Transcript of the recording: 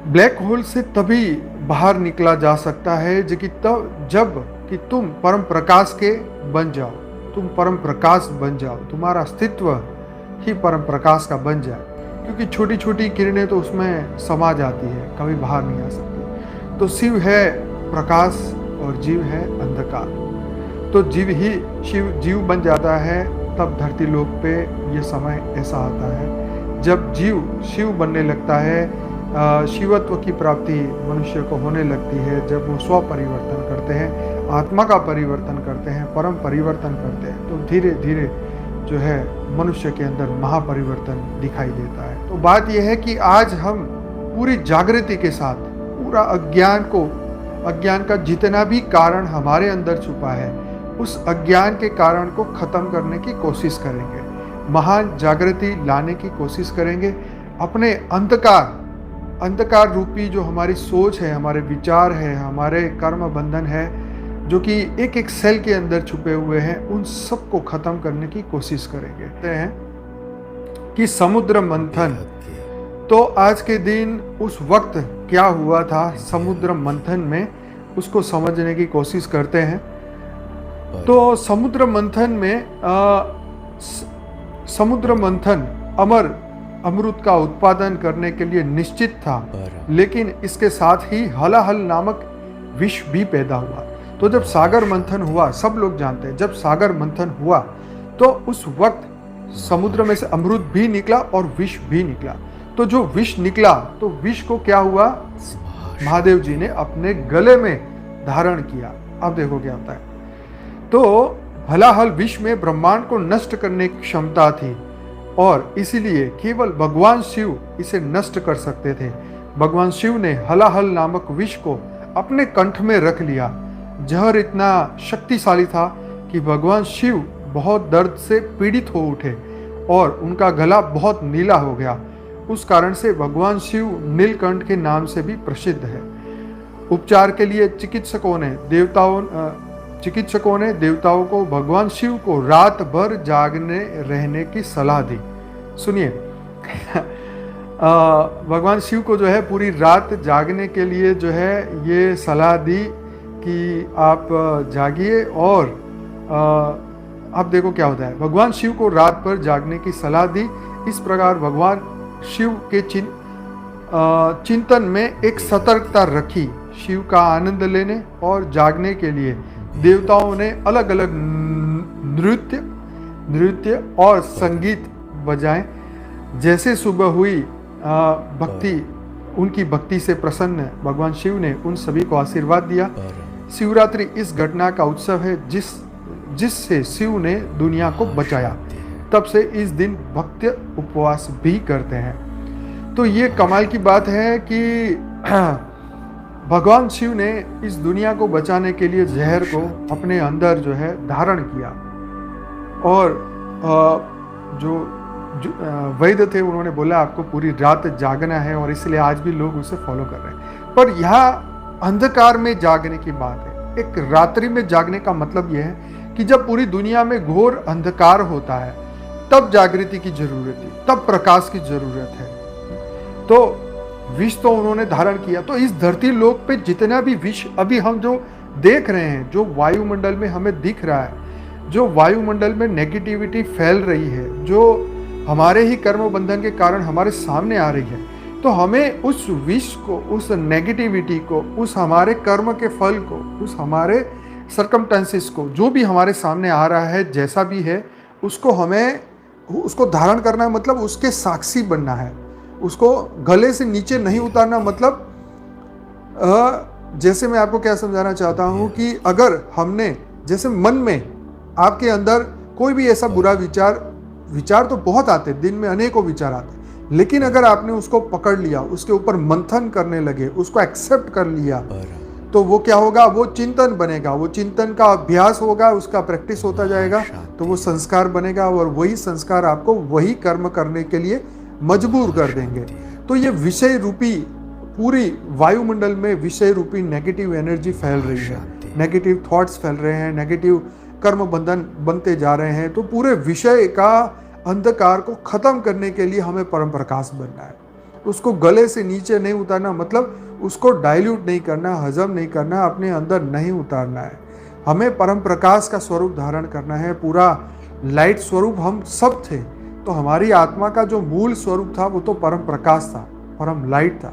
Black hole से तभी बाहर निकला जा सकता है जब कि तुम परम प्रकाश के बन जाओ, तुम परम प्रकाश बन जाओ, तुम्हारा अस्तित्व ही परम प्रकाश का बन जाए। क्योंकि छोटी छोटी किरणें तो उसमें समा जाती है, कभी बाहर नहीं आ सकती। तो शिव है प्रकाश और जीव है अंधकार। तो जीव बन जाता है, तब धरती लोक पे ये समय ऐसा आता है जब जीव शिव बनने लगता है। शिवत्व की प्राप्ति मनुष्य को होने लगती है जब वो स्व परिवर्तन करते हैं, आत्मा का परिवर्तन करते हैं, परम परिवर्तन करते हैं। तो धीरे धीरे जो है मनुष्य के अंदर महापरिवर्तन दिखाई देता है। तो बात यह है कि आज हम पूरी जागृति के साथ पूरा अज्ञान का जितना भी कारण हमारे अंदर छुपा है, उस अज्ञान के कारण को खत्म करने की कोशिश करेंगे, महान जागृति लाने की कोशिश करेंगे। अपने अंधकार रूपी जो हमारी सोच है, हमारे विचार है, हमारे कर्म बंधन है, जो कि एक एक सेल के अंदर छुपे हुए हैं, उन सब को खत्म करने की कोशिश करेंगे। कहते हैं कि समुद्र मंथन, तो आज के दिन उस वक्त क्या हुआ था समुद्र मंथन में, उसको समझने की कोशिश करते हैं। तो समुद्र मंथन अमृत का उत्पादन करने के लिए निश्चित था, लेकिन इसके साथ ही हलाहल नामक विष भी पैदा हुआ। तो जब सागर मंथन हुआ, सब लोग जानते हैं, जब सागर मंथन हुआ तो उस वक्त समुद्र में से अमृत भी निकला और विष भी निकला। तो जो विष निकला, तो विष को क्या हुआ, महादेव जी ने अपने गले में धारण किया। अब देखो क्या होता है। तो हलाहल विष में ब्रह्मांड को नष्ट करने की क्षमता थी और इसीलिए केवल भगवान शिव इसे नष्ट कर सकते थे। भगवान शिव ने हलाहल नामक विष को अपने कंठ में रख लिया। जहर इतना शक्तिशाली था कि भगवान शिव बहुत दर्द से पीड़ित हो उठे और उनका गला बहुत नीला हो गया। उस कारण से भगवान शिव नीलकंठ के नाम से भी प्रसिद्ध है। उपचार के लिए चिकित्सकों ने देवताओं को भगवान शिव को रात भर जागने रहने की सलाह दी। सुनिए भगवान शिव को जो है पूरी रात जागने के लिए जो है ये सलाह दी कि आप जागिए। और अब देखो क्या होता है, भगवान शिव को रात भर जागने की सलाह दी। इस प्रकार भगवान शिव के चिंतन में एक सतर्कता रखी। शिव का आनंद लेने और जागने के लिए देवताओं ने अलग अलग नृत्य और संगीत बजाए। जैसे सुबह हुई उनकी भक्ति से प्रसन्न भगवान शिव ने उन सभी को आशीर्वाद दिया। शिवरात्रि इस घटना का उत्सव है जिससे शिव ने दुनिया को बचाया। तब से इस दिन भक्त उपवास भी करते हैं। तो ये कमाल की बात है कि भगवान शिव ने इस दुनिया को बचाने के लिए जहर को अपने अंदर जो है धारण किया। और जो वैद्य थे उन्होंने बोला आपको पूरी रात जागना है, और इसलिए आज भी लोग उसे फॉलो कर रहे हैं। पर यहाँ अंधकार में जागने की बात है। एक रात्रि में जागने का मतलब यह है कि जब पूरी दुनिया में घोर अंधकार होता है, तब जागृति की जरूरत है, तब प्रकाश की जरूरत है। तो विष तो उन्होंने धारण किया। तो इस धरती लोक पे जितना भी विष अभी हम जो देख रहे हैं, जो वायुमंडल में हमें दिख रहा है, जो वायुमंडल में नेगेटिविटी फैल रही है, जो हमारे ही कर्म बंधन के कारण हमारे सामने आ रही है, तो हमें उस विष को, उस नेगेटिविटी को, उस हमारे कर्म के फल को, उस हमारे सर्कमस्टेंसेस को, जो भी हमारे सामने आ रहा है, जैसा भी है, उसको धारण करना, मतलब उसके साक्षी बनना है। उसको गले से नीचे नहीं उतारना। मतलब जैसे मैं आपको क्या समझाना चाहता हूँ कि अगर हमने, जैसे मन में आपके अंदर कोई भी ऐसा बुरा विचार तो बहुत आते, दिन में अनेकों विचार आते, लेकिन अगर आपने उसको पकड़ लिया, उसके ऊपर मंथन करने लगे, उसको एक्सेप्ट कर लिया, तो वो क्या होगा, वो चिंतन बनेगा, वो चिंतन का अभ्यास होगा, उसका प्रैक्टिस होता जाएगा, तो वो संस्कार बनेगा और वही संस्कार आपको वही कर्म करने के लिए मजबूर कर देंगे। तो ये विषय रूपी, पूरी वायुमंडल में विषय रूपी नेगेटिव एनर्जी फैल रही है, नेगेटिव थॉट्स फैल रहे हैं, नेगेटिव कर्म बंधन बनते जा रहे हैं। तो पूरे विषय का अंधकार को खत्म करने के लिए हमें परम प्रकाश बनना है। उसको गले से नीचे नहीं उतारना, मतलब उसको डाइल्यूट नहीं करना, हजम नहीं करना, अपने अंदर नहीं उतारना है। हमें परम प्रकाश का स्वरूप धारण करना है, पूरा लाइट स्वरूप हम सब थे। तो हमारी आत्मा का जो मूल स्वरूप था वो तो परम प्रकाश था, परम लाइट था।